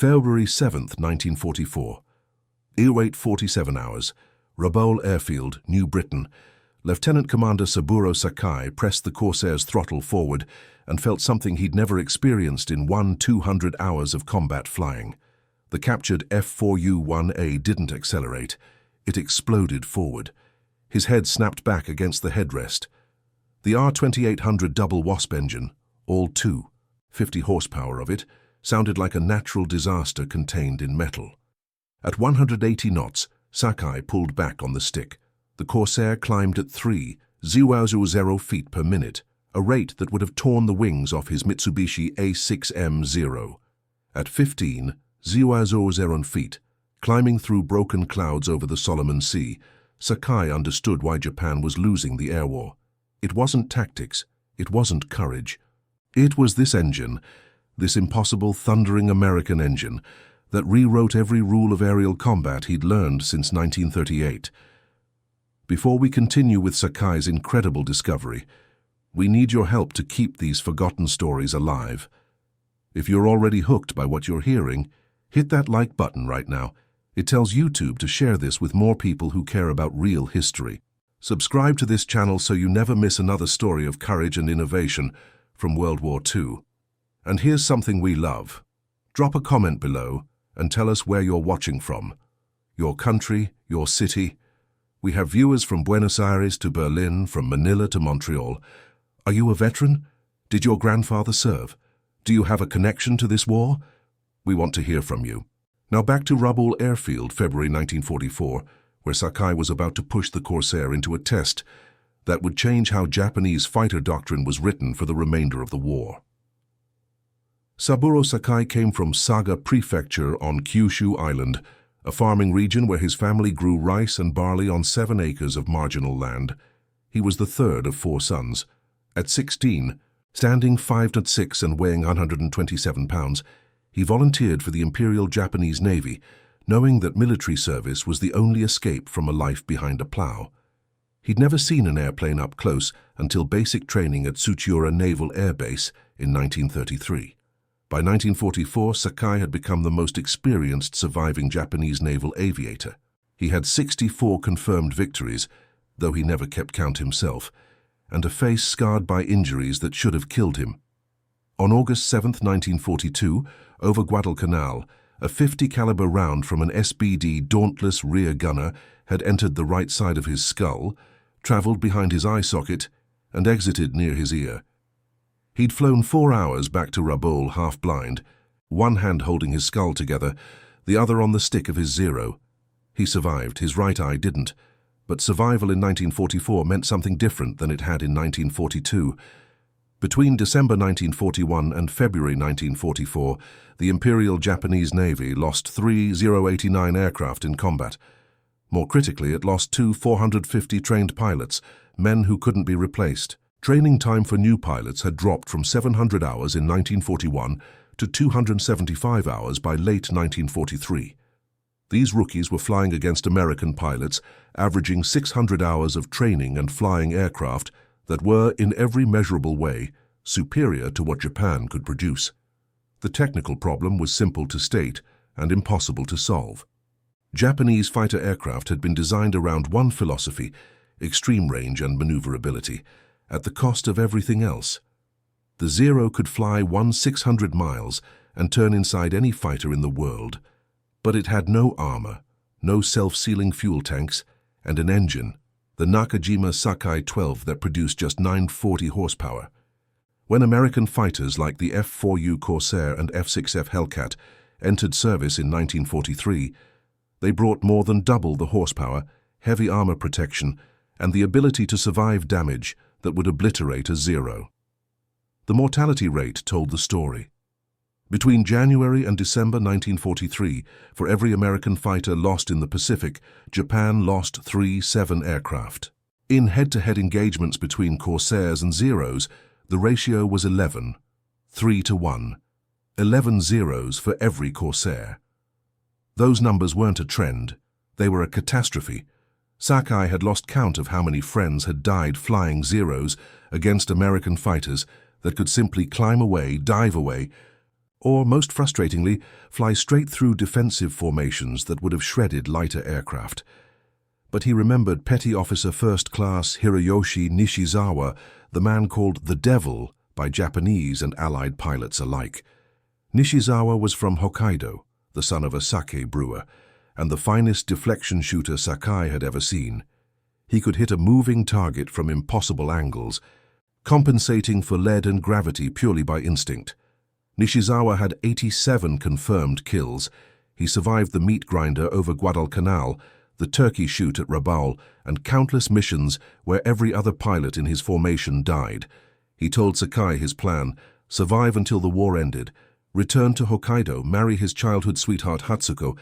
February 7th, 1944. Earweight 47 hours. Rabaul Airfield, New Britain. Lieutenant Commander Saburo Sakai pressed the Corsair's throttle forward and felt something he'd never experienced in 200 hours of combat flying. The captured F4U-1A didn't accelerate. It exploded forward. His head snapped back against the headrest. The R-2800 double Wasp engine, all 50 horsepower of it, sounded like a natural disaster contained in metal. At 180 knots, Sakai pulled back on the stick. The Corsair climbed at 3,000 feet per minute, a rate that would have torn the wings off his Mitsubishi A6M0. At 15,000 feet, climbing through broken clouds over the Solomon Sea, Sakai understood why Japan was losing the air war. It wasn't tactics, it wasn't courage. It was this engine, this impossible, thundering American engine, that rewrote every rule of aerial combat he'd learned since 1938. Before we continue with Sakai's incredible discovery, we need your help to keep these forgotten stories alive. If you're already hooked by what you're hearing, hit that like button right now. It tells YouTube to share this with more people who care about real history. Subscribe to this channel so you never miss another story of courage and innovation from World War II. And here's something we love. Drop a comment below and tell us where you're watching from. Your country, your city. We have viewers from Buenos Aires to Berlin, from Manila to Montreal. Are you a veteran? Did your grandfather serve? Do you have a connection to this war? We want to hear from you. Now back to Rabaul Airfield, February 1944, where Sakai was about to push the Corsair into a test that would change how Japanese fighter doctrine was written for the remainder of the war. Saburo Sakai came from Saga Prefecture on Kyushu Island, a farming region where his family grew rice and barley on 7 acres of marginal land. He was the third of 4 sons. At 16, standing 5'6" and weighing 127 pounds, he volunteered for the Imperial Japanese Navy, knowing that military service was the only escape from a life behind a plow. He'd never seen an airplane up close until basic training at Tsuchiura Naval Air Base in 1933. By 1944, Sakai had become the most experienced surviving Japanese naval aviator. He had 64 confirmed victories, though he never kept count himself, and a face scarred by injuries that should have killed him. On August 7, 1942, over Guadalcanal, a 50 caliber round from an SBD Dauntless rear gunner had entered the right side of his skull, traveled behind his eye socket, and exited near his ear. He'd flown 4 hours back to Rabaul half-blind, one hand holding his skull together, the other on the stick of his Zero. He survived, his right eye didn't, but survival in 1944 meant something different than it had in 1942. Between December 1941 and February 1944, the Imperial Japanese Navy lost 3 089 aircraft in combat. More critically, it lost 2 450 trained pilots, men who couldn't be replaced. Training time for new pilots had dropped from 700 hours in 1941 to 275 hours by late 1943. These rookies were flying against American pilots, averaging 600 hours of training and flying aircraft that were, in every measurable way, superior to what Japan could produce. The technical problem was simple to state and impossible to solve. Japanese fighter aircraft had been designed around one philosophy: extreme range and maneuverability, at the cost of everything else. The Zero could fly 600 miles and turn inside any fighter in the world, but it had no armor, no self-sealing fuel tanks, and an engine, the Nakajima Sakai 12, that produced just 940 horsepower. When American fighters like the F-4U Corsair and F-6F Hellcat entered service in 1943, they brought more than double the horsepower, heavy armor protection, and the ability to survive damage that would obliterate a Zero. The mortality rate told the story. Between January and December 1943, for every American fighter lost in the Pacific, Japan lost 7 aircraft. In head-to-head engagements between Corsairs and Zeros, the ratio was 11, 3-1, 11 Zeros for every Corsair. Those numbers weren't a trend, they were a catastrophe. Sakai had lost count of how many friends had died flying Zeros against American fighters that could simply climb away, dive away, or, most frustratingly, fly straight through defensive formations that would have shredded lighter aircraft. But he remembered Petty Officer First Class Hiroyoshi Nishizawa, the man called the Devil by Japanese and Allied pilots alike. Nishizawa was from Hokkaido, the son of a sake brewer, and the finest deflection shooter Sakai had ever seen. He could hit a moving target from impossible angles, compensating for lead and gravity purely by instinct. Nishizawa had 87 confirmed kills. He survived the meat grinder over Guadalcanal, the turkey shoot at Rabaul, and countless missions where every other pilot in his formation died. He told Sakai his plan: survive until the war ended, return to Hokkaido, marry his childhood sweetheart Hatsuko,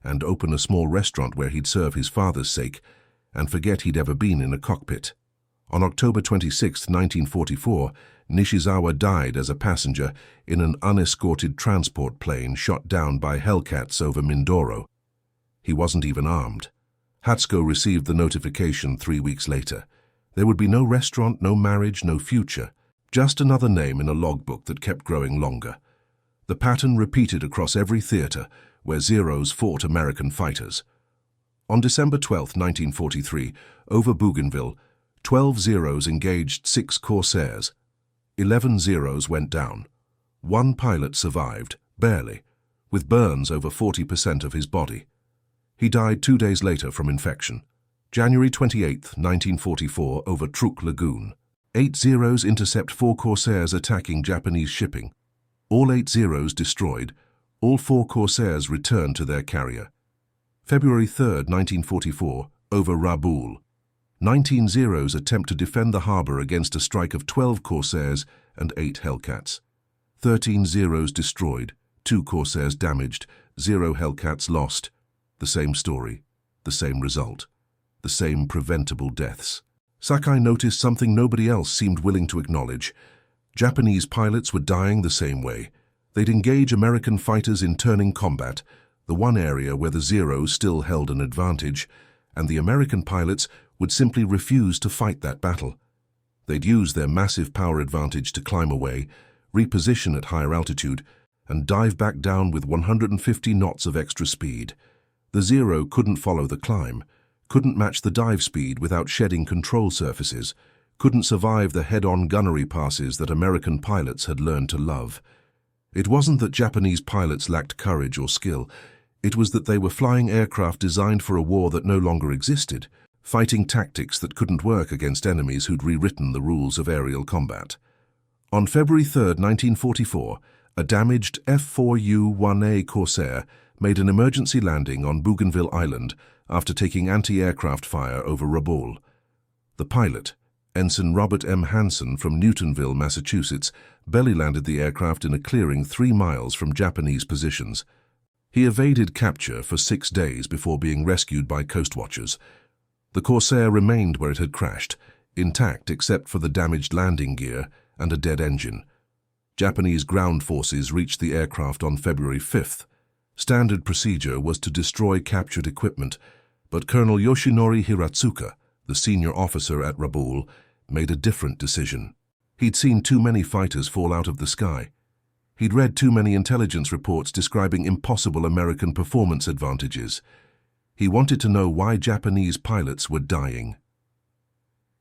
and open a small restaurant where he'd serve his father's sake, and forget he'd ever been in a cockpit. On October 26, 1944, Nishizawa died as a passenger in an unescorted transport plane shot down by Hellcats over Mindoro. He wasn't even armed. Hatsuko received the notification 3 weeks later. There would be no restaurant, no marriage, no future, just another name in a logbook that kept growing longer. The pattern repeated across every theater where Zeros fought American fighters. On December 12, 1943, over Bougainville, 12 Zeros engaged 6 Corsairs. 11 Zeros went down. 1 pilot survived, barely, with burns over 40% of his body. He died 2 days later from infection. January 28, 1944, over Truk Lagoon. 8 Zeros intercept 4 Corsairs attacking Japanese shipping. All 8 Zeros destroyed. All 4 Corsairs returned to their carrier. February 3, 1944, over Rabaul. 19 Zeros attempt to defend the harbor against a strike of 12 Corsairs and 8 Hellcats. 13 Zeros destroyed, 2 Corsairs damaged, 0 Hellcats lost. The same story, the same result, the same preventable deaths. Sakai noticed something nobody else seemed willing to acknowledge. Japanese pilots were dying the same way. They'd engage American fighters in turning combat, the one area where the Zeros still held an advantage, and the American pilots would simply refuse to fight that battle. They'd use their massive power advantage to climb away, reposition at higher altitude, and dive back down with 150 knots of extra speed. The Zero couldn't follow the climb, couldn't match the dive speed without shedding control surfaces, couldn't survive the head-on gunnery passes that American pilots had learned to love. It wasn't that Japanese pilots lacked courage or skill. It was that they were flying aircraft designed for a war that no longer existed, fighting tactics that couldn't work against enemies who'd rewritten the rules of aerial combat. On February 3, 1944, a damaged F-4U-1A Corsair made an emergency landing on Bougainville Island after taking anti-aircraft fire over Rabaul. The pilot, Ensign Robert M. Hansen from Newtonville, Massachusetts, belly-landed the aircraft in a clearing 3 miles from Japanese positions. He evaded capture for 6 days before being rescued by coastwatchers. The Corsair remained where it had crashed, intact except for the damaged landing gear and a dead engine. Japanese ground forces reached the aircraft on February 5th. Standard procedure was to destroy captured equipment, but Colonel Yoshinori Hiratsuka, the senior officer at Rabaul, made a different decision. He'd seen too many fighters fall out of the sky. He'd read too many intelligence reports describing impossible American performance advantages. He wanted to know why Japanese pilots were dying.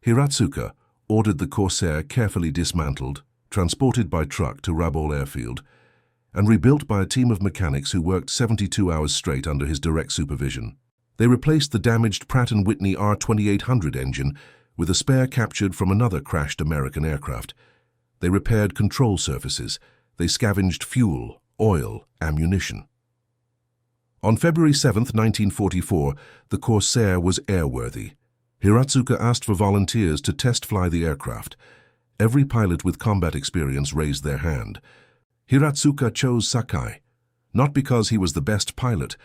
Hiratsuka ordered the Corsair carefully dismantled, transported by truck to Rabaul Airfield, and rebuilt by a team of mechanics who worked 72 hours straight under his direct supervision. They replaced the damaged Pratt & Whitney R-2800 engine with a spare captured from another crashed American aircraft. They repaired control surfaces. They scavenged fuel, oil, ammunition. On February 7, 1944, the Corsair was airworthy. Hiratsuka asked for volunteers to test fly the aircraft. Every pilot with combat experience raised their hand. Hiratsuka chose Sakai, not because he was the best pilot,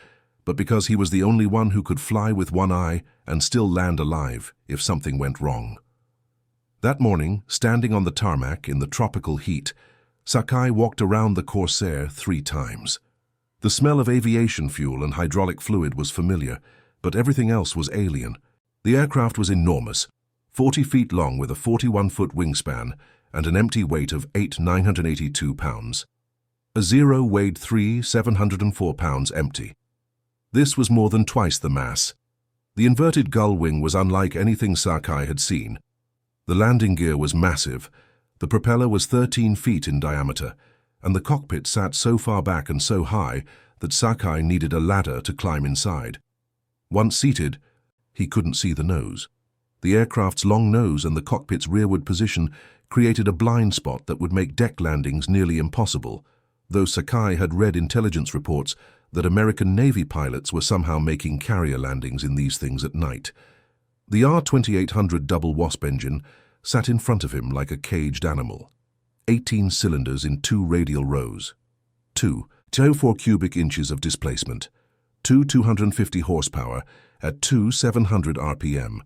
but because he was the only one who could fly with one eye and still land alive if something went wrong. That morning, standing on the tarmac in the tropical heat, Sakai walked around the Corsair 3 times. The smell of aviation fuel and hydraulic fluid was familiar, but everything else was alien. The aircraft was enormous, 40 feet long with a 41-foot wingspan and an empty weight of 8,982 pounds. A Zero weighed 704 pounds empty. This was more than twice the mass. The inverted gull wing was unlike anything Sakai had seen. The landing gear was massive, the propeller was 13 feet in diameter, and the cockpit sat so far back and so high that Sakai needed a ladder to climb inside. Once seated, he couldn't see the nose. The aircraft's long nose and the cockpit's rearward position created a blind spot that would make deck landings nearly impossible, though Sakai had read intelligence reports that American Navy pilots were somehow making carrier landings in these things at night. The R-2800 double Wasp engine sat in front of him like a caged animal. 18 cylinders in 2 radial rows. 204 cubic inches of displacement. 250 horsepower at 700 RPM.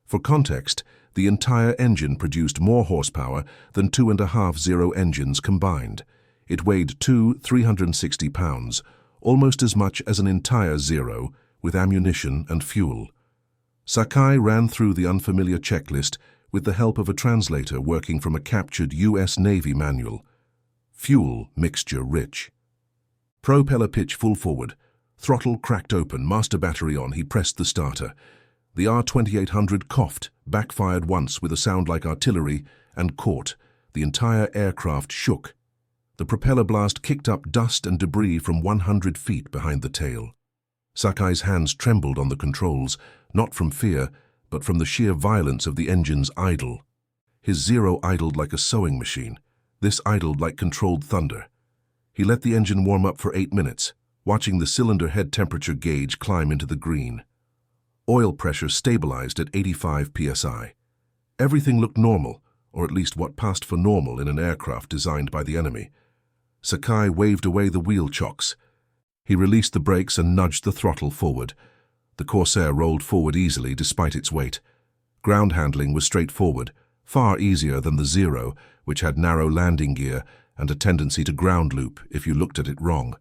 For context, the entire engine produced more horsepower than 2.5 Zero engines combined. It weighed 360 pounds, almost as much as an entire Zero, with ammunition and fuel. Sakai ran through the unfamiliar checklist with the help of a translator working from a captured US Navy manual. Fuel mixture rich. Propeller pitch full forward. Throttle cracked open, master battery on, he pressed the starter. The R-2800 coughed, backfired once with a sound like artillery, and caught. The entire aircraft shook. The propeller blast kicked up dust and debris from 100 feet behind the tail. Sakai's hands trembled on the controls, not from fear, but from the sheer violence of the engine's idle. His Zero idled like a sewing machine. This idled like controlled thunder. He let the engine warm up for 8 minutes, watching the cylinder head temperature gauge climb into the green. Oil pressure stabilized at 85 psi. Everything looked normal, or at least what passed for normal in an aircraft designed by the enemy. Sakai waved away the wheel chocks. He released the brakes and nudged the throttle forward. The Corsair rolled forward easily despite its weight. Ground handling was straightforward, far easier than the Zero, which had narrow landing gear and a tendency to ground loop if you looked at it wrong.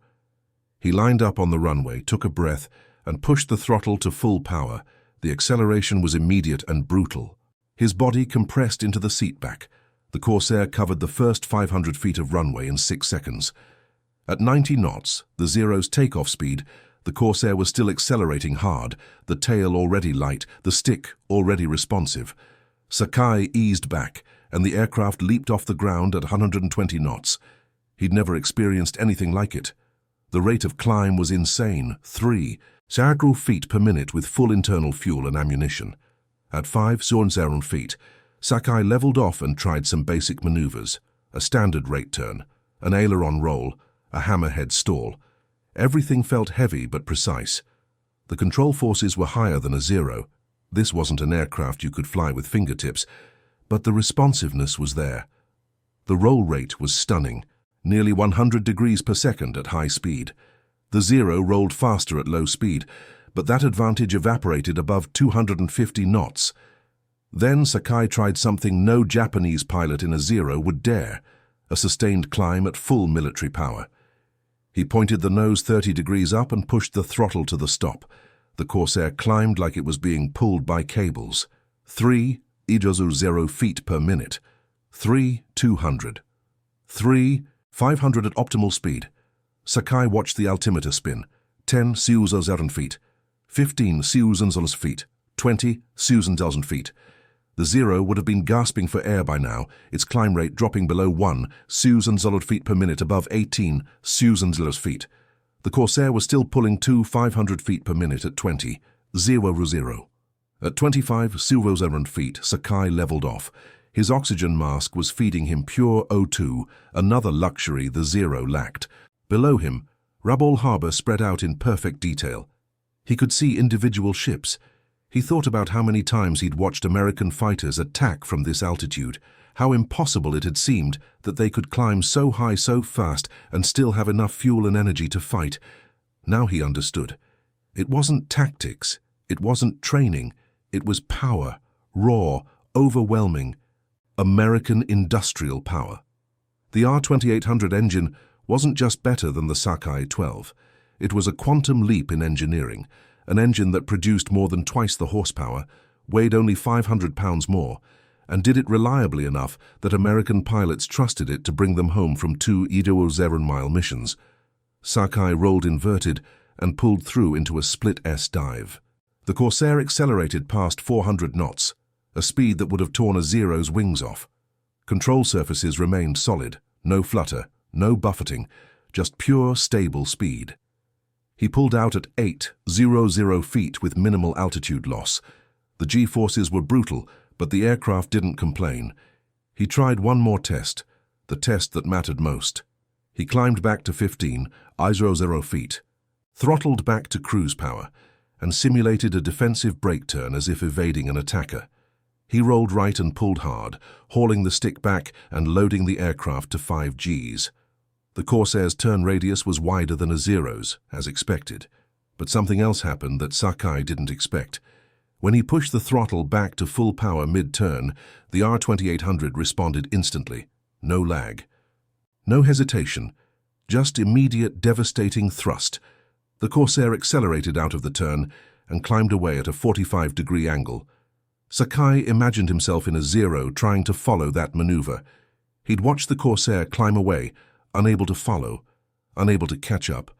He lined up on the runway, took a breath, and pushed the throttle to full power. The acceleration was immediate and brutal. His body compressed into the seatback. The Corsair covered the first 500 feet of runway in 6 seconds. At 90 knots, the Zero's takeoff speed, the Corsair was still accelerating hard, the tail already light, the stick already responsive. Sakai eased back, and the aircraft leaped off the ground at 120 knots. He'd never experienced anything like it. The rate of climb was insane, 3 feet per minute with full internal fuel and ammunition. At 5,000 feet, Sakai leveled off and tried some basic maneuvers, a standard rate turn, an aileron roll, a hammerhead stall. Everything felt heavy but precise. The control forces were higher than a Zero. This wasn't an aircraft you could fly with fingertips, but the responsiveness was there. The roll rate was stunning, nearly 100 degrees per second at high speed. The Zero rolled faster at low speed, but that advantage evaporated above 250 knots. Then Sakai tried something no Japanese pilot in a Zero would dare, a sustained climb at full military power. He pointed the nose 30 degrees up and pushed the throttle to the stop. The Corsair climbed like it was being pulled by cables. 3,000 feet per minute. 3,200. 3,500 at optimal speed. Sakai watched the altimeter spin. 10,000 feet. 15,000 feet. 20,000 feet. The Zero would have been gasping for air by now, its climb rate dropping below 1,000 feet per minute above 18,000 feet. The Corsair was still pulling 500 feet per minute at 20,000. At 25,000 feet, Sakai leveled off. His oxygen mask was feeding him pure O2, another luxury the Zero lacked. Below him, Rabaul Harbor spread out in perfect detail. He could see individual ships. He thought about how many times he'd watched American fighters attack from this altitude, how impossible it had seemed that they could climb so high so fast and still have enough fuel and energy to fight. Now he understood. It wasn't tactics, it wasn't training, it was power, raw, overwhelming, American industrial power. The R-2800 engine wasn't just better than the Sakai 12. It was a quantum leap in engineering, an engine that produced more than twice the horsepower, weighed only 500 pounds more, and did it reliably enough that American pilots trusted it to bring them home from 2 0.0-mile missions. Sakai rolled inverted and pulled through into a split S dive. The Corsair accelerated past 400 knots, a speed that would have torn a Zero's wings off. Control surfaces remained solid, no flutter, no buffeting, just pure, stable speed. He pulled out at 800 feet with minimal altitude loss. The G-forces were brutal, but the aircraft didn't complain. He tried one more test, the test that mattered most. He climbed back to 15,000 feet, throttled back to cruise power, and simulated a defensive brake turn as if evading an attacker. He rolled right and pulled hard, hauling the stick back and loading the aircraft to 5 Gs. The Corsair's turn radius was wider than a Zero's, as expected. But something else happened that Sakai didn't expect. When he pushed the throttle back to full power mid-turn, the R-2800 responded instantly. No lag. No hesitation. Just immediate, devastating thrust. The Corsair accelerated out of the turn and climbed away at a 45-degree angle. Sakai imagined himself in a Zero trying to follow that maneuver. He'd watched the Corsair climb away, unable to follow, unable to catch up,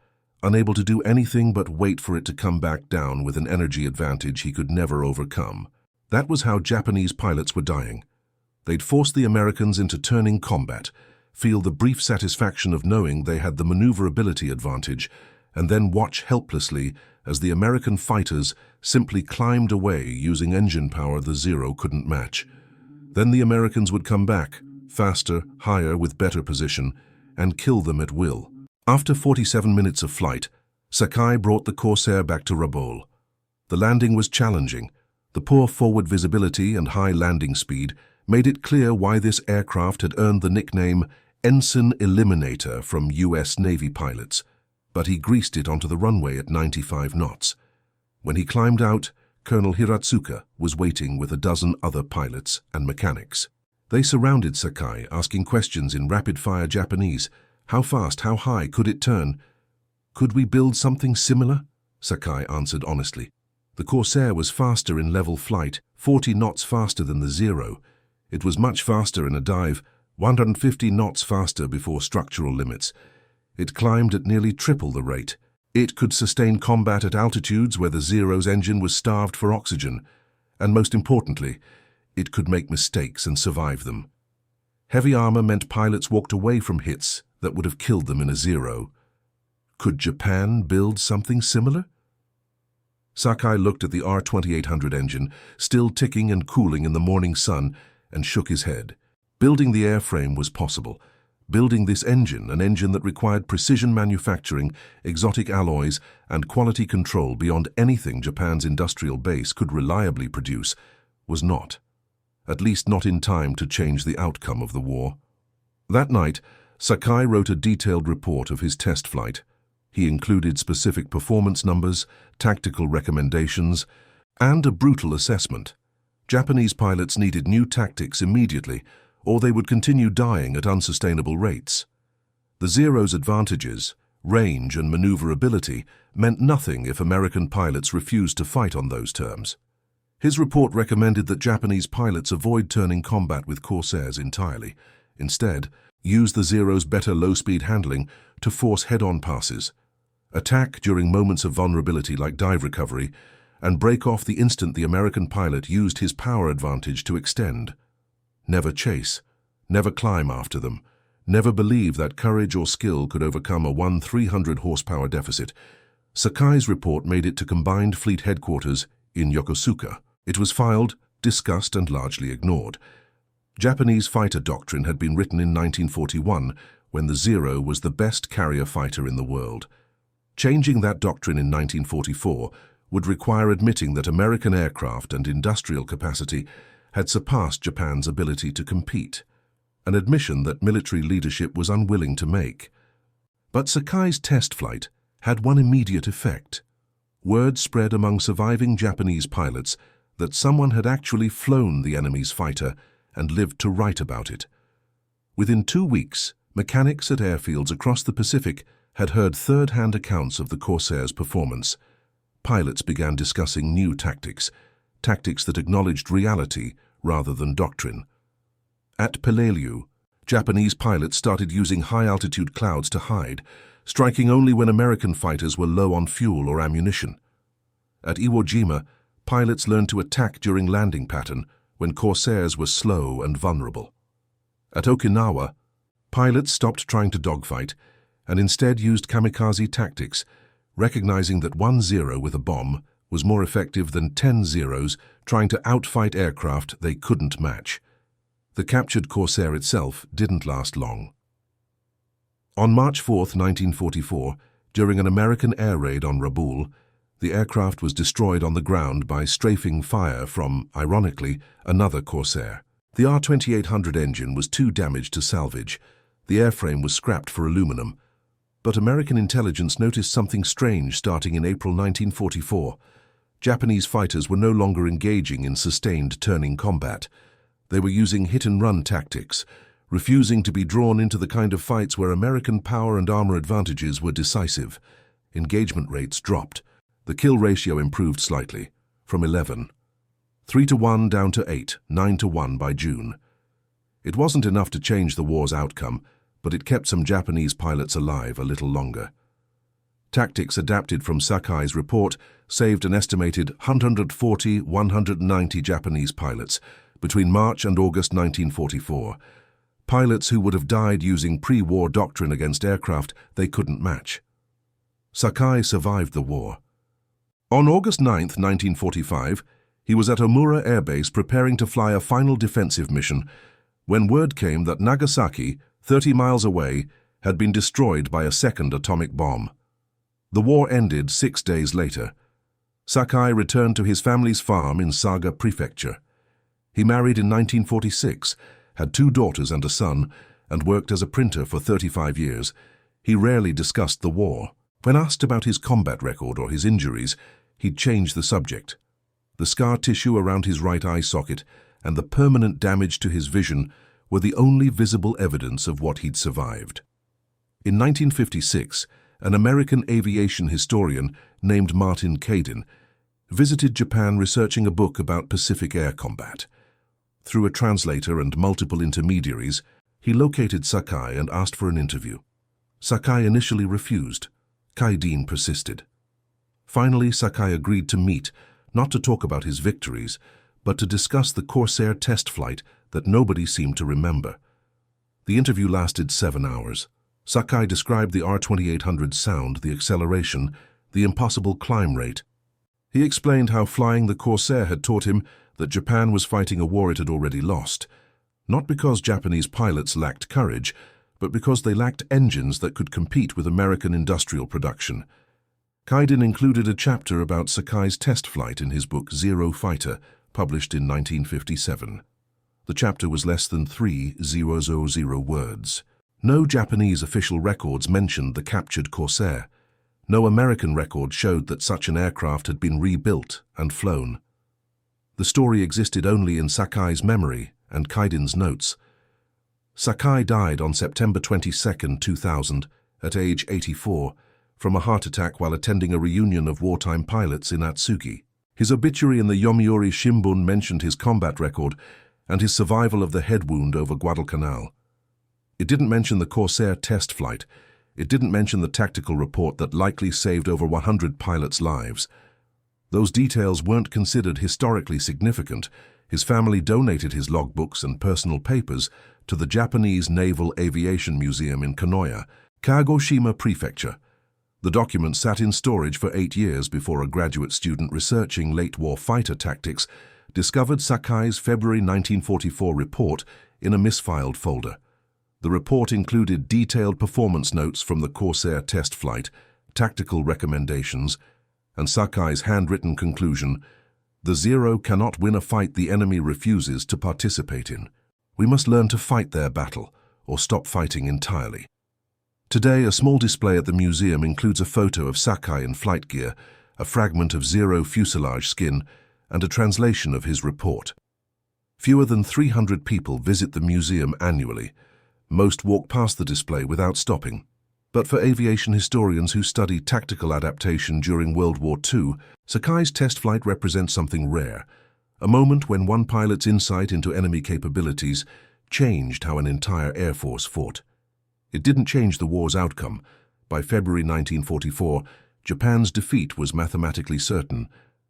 unable to do anything but wait for it to come back down with an energy advantage he could never overcome. That was how Japanese pilots were dying. They'd force the Americans into turning combat, feel the brief satisfaction of knowing they had the maneuverability advantage, and then watch helplessly as the American fighters simply climbed away using engine power the Zero couldn't match. Then the Americans would come back, faster, higher, with better position, and kill them at will. After 47 minutes of flight, Sakai brought the Corsair back to Rabaul. The landing was challenging. The poor forward visibility and high landing speed made it clear why this aircraft had earned the nickname Ensign Eliminator from U.S. Navy pilots. But he greased it onto the runway at 95 knots. When he climbed out, Colonel Hiratsuka was waiting with a dozen other pilots and mechanics. They surrounded Sakai, asking questions in rapid-fire Japanese. How fast, how high could it turn? Could we build something similar? Sakai answered honestly. The Corsair was faster in level flight, 40 knots faster than the Zero. It was much faster in a dive, 150 knots faster before structural limits. It climbed at nearly triple the rate. It could sustain combat at altitudes where the Zero's engine was starved for oxygen. And most importantly, it could make mistakes and survive them. Heavy armor meant pilots walked away from hits that would have killed them in a Zero. Could Japan build something similar? Sakai looked at the R-2800 engine, still ticking and cooling in the morning sun, and shook his head. Building the airframe was possible. Building this engine, an engine that required precision manufacturing, exotic alloys, and quality control beyond anything Japan's industrial base could reliably produce, was not. At least not in time to change the outcome of the war. That night, Sakai wrote a detailed report of his test flight. He included specific performance numbers, tactical recommendations, and a brutal assessment. Japanese pilots needed new tactics immediately, or they would continue dying at unsustainable rates. The Zero's advantages, range and maneuverability, meant nothing if American pilots refused to fight on those terms. His report recommended that Japanese pilots avoid turning combat with Corsairs entirely. Instead, use the Zero's better low-speed handling to force head-on passes, attack during moments of vulnerability like dive recovery, and break off the instant the American pilot used his power advantage to extend. Never chase, never climb after them, never believe that courage or skill could overcome a 1,300 horsepower deficit. Sakai's report made it to Combined Fleet Headquarters in Yokosuka. It was filed, discussed, and largely ignored. Japanese fighter doctrine had been written in 1941, when the Zero was the best carrier fighter in the world. Changing that doctrine in 1944 would require admitting that American aircraft and industrial capacity had surpassed Japan's ability to compete, an admission that military leadership was unwilling to make. But Sakai's test flight had one immediate effect. Word spread among surviving Japanese pilots that someone had actually flown the enemy's fighter and lived to write about it. Within 2 weeks, mechanics at airfields across the Pacific had heard third-hand accounts of the Corsair's performance. Pilots began discussing new tactics, tactics that acknowledged reality rather than Doctrine. At Peleliu, Japanese pilots started using high-altitude clouds to hide, striking only when American fighters were low on fuel or ammunition. At Iwo Jima, pilots learned to attack during landing pattern when Corsairs were slow and vulnerable. At Okinawa, pilots stopped trying to dogfight and instead used kamikaze tactics, recognizing that 1 0 with a bomb was more effective than 10 zeros trying to outfight aircraft they couldn't match. The captured Corsair itself didn't last long. On March 4, 1944, during an American air raid on Rabaul, the aircraft was destroyed on the ground by strafing fire from, ironically, another Corsair. The R-2800 engine was too damaged to salvage. The airframe was scrapped for aluminum. But American intelligence noticed something strange starting in April 1944. Japanese fighters were no longer engaging in sustained turning combat. They were using hit-and-run tactics, refusing to be drawn into the kind of fights where American power and armor advantages were decisive. Engagement rates dropped. The kill ratio improved slightly, from 11. 3-1 down to 8, 9-1 by June. It wasn't enough to change the war's outcome, but it kept some Japanese pilots alive a little longer. Tactics adapted from Sakai's report saved an estimated 140-190 Japanese pilots between March and August 1944. Pilots who would have died using pre-war doctrine against aircraft they couldn't match. Sakai survived the war. On August 9, 1945, he was at Omura Air Base preparing to fly a final defensive mission when word came that Nagasaki, 30 miles away, had been destroyed by a second atomic bomb. The war ended 6 days later. Sakai returned to his family's farm in Saga Prefecture. He married in 1946, had 2 daughters and a son, and worked as a printer for 35 years. He rarely discussed the war. When asked about his combat record or his injuries, he'd change the subject. The scar tissue around his right eye socket and the permanent damage to his vision were the only visible evidence of what he'd survived. In 1956, an American aviation historian named Martin Caidin visited Japan researching a book about Pacific air combat. Through a translator and multiple intermediaries, he located Sakai and asked for an interview. Sakai initially refused. Caidin persisted. Finally, Sakai agreed to meet, not to talk about his victories, but to discuss the Corsair test flight that nobody seemed to remember. The interview lasted 7 hours. Sakai described the R-2800's sound, the acceleration, the impossible climb rate. He explained how flying the Corsair had taught him that Japan was fighting a war it had already lost, not because Japanese pilots lacked courage, but because they lacked engines that could compete with American industrial production. Caidin included a chapter about Sakai's test flight in his book Zero Fighter, published in 1957. The chapter was less than 3,000 words. No Japanese official records mentioned the captured Corsair. No American record showed that such an aircraft had been rebuilt and flown. The story existed only in Sakai's memory and Caidin's notes. Sakai died on September 22, 2000, at age 84, from a heart attack while attending a reunion of wartime pilots in Atsugi. His obituary in the Yomiuri Shimbun mentioned his combat record and his survival of the head wound over Guadalcanal. It didn't mention the Corsair test flight. It didn't mention the tactical report that likely saved over 100 pilots' lives. Those details weren't considered historically significant. His family donated his logbooks and personal papers to the Japanese Naval Aviation Museum in Kanoya, Kagoshima Prefecture. The documents sat in storage for 8 years before a graduate student researching late-war fighter tactics discovered Sakai's February 1944 report in a misfiled folder. The report included detailed performance notes from the Corsair test flight, tactical recommendations, and Sakai's handwritten conclusion: "The Zero cannot win a fight the enemy refuses to participate in. We must learn to fight their battle, or stop fighting entirely." Today, a small display at the museum includes a photo of Sakai in flight gear, a fragment of Zero fuselage skin, and a translation of his report. Fewer than 300 people visit the museum annually. Most walk past the display without stopping. But for aviation historians who study tactical adaptation during World War II, Sakai's test flight represents something rare, A moment when one pilot's insight into enemy capabilities changed how an entire air force fought. It didn't change the war's outcome. By February 1944, Japan's defeat was mathematically certain,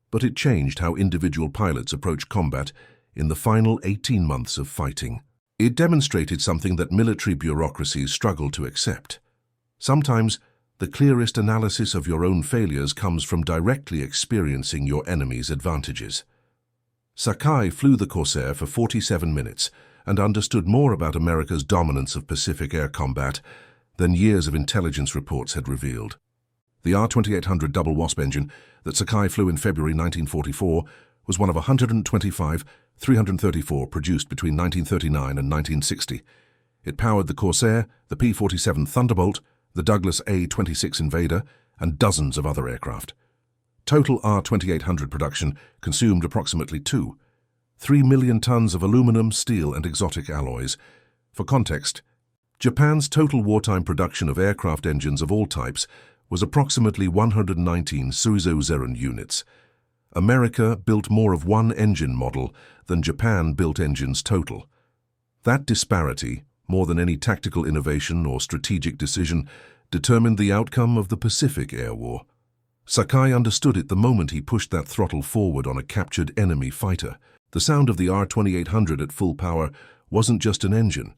but it changed how individual pilots approached combat in the final 18 months of fighting. It demonstrated something that military bureaucracies struggle to accept. Sometimes, the clearest analysis of your own failures comes from directly experiencing your enemy's advantages. Sakai flew the Corsair for 47 minutes and understood more about America's dominance of Pacific air combat than years of intelligence reports had revealed. The R-2800 double Wasp engine that Sakai flew in February 1944 was one of 125 334 produced between 1939 and 1960. It powered the Corsair, the P-47 Thunderbolt, the Douglas A-26 Invader, and dozens of other aircraft. Total R-2800 production consumed approximately 3 million tons of aluminum, steel, and exotic alloys. For context, Japan's total wartime production of aircraft engines of all types was approximately 119 Suizō-Zeren units. America built more of one engine model than Japan built engines total. That disparity, more than any tactical innovation or strategic decision, determined the outcome of the Pacific Air War. Sakai understood it the moment he pushed that throttle forward on a captured enemy fighter. The sound of the R-2800 at full power wasn't just an engine.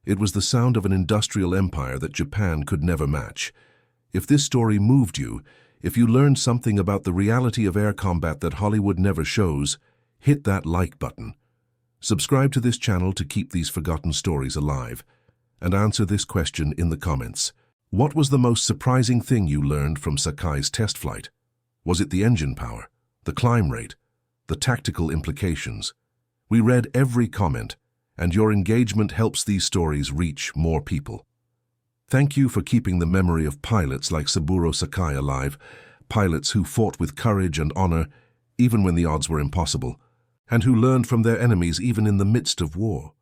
It was the sound of an industrial empire that Japan could never match. If this story moved you, if you learned something about the reality of air combat that Hollywood never shows, hit that like button. Subscribe to this channel to keep these forgotten stories alive, and answer this question in the comments. What was the most surprising thing you learned from Sakai's test flight? Was it the engine power, the climb rate, the tactical implications? We read every comment, and your engagement helps these stories reach more people. Thank you for keeping the memory of pilots like Saburo Sakai alive, pilots who fought with courage and honor even when the odds were impossible, and who learned from their enemies even in the midst of war.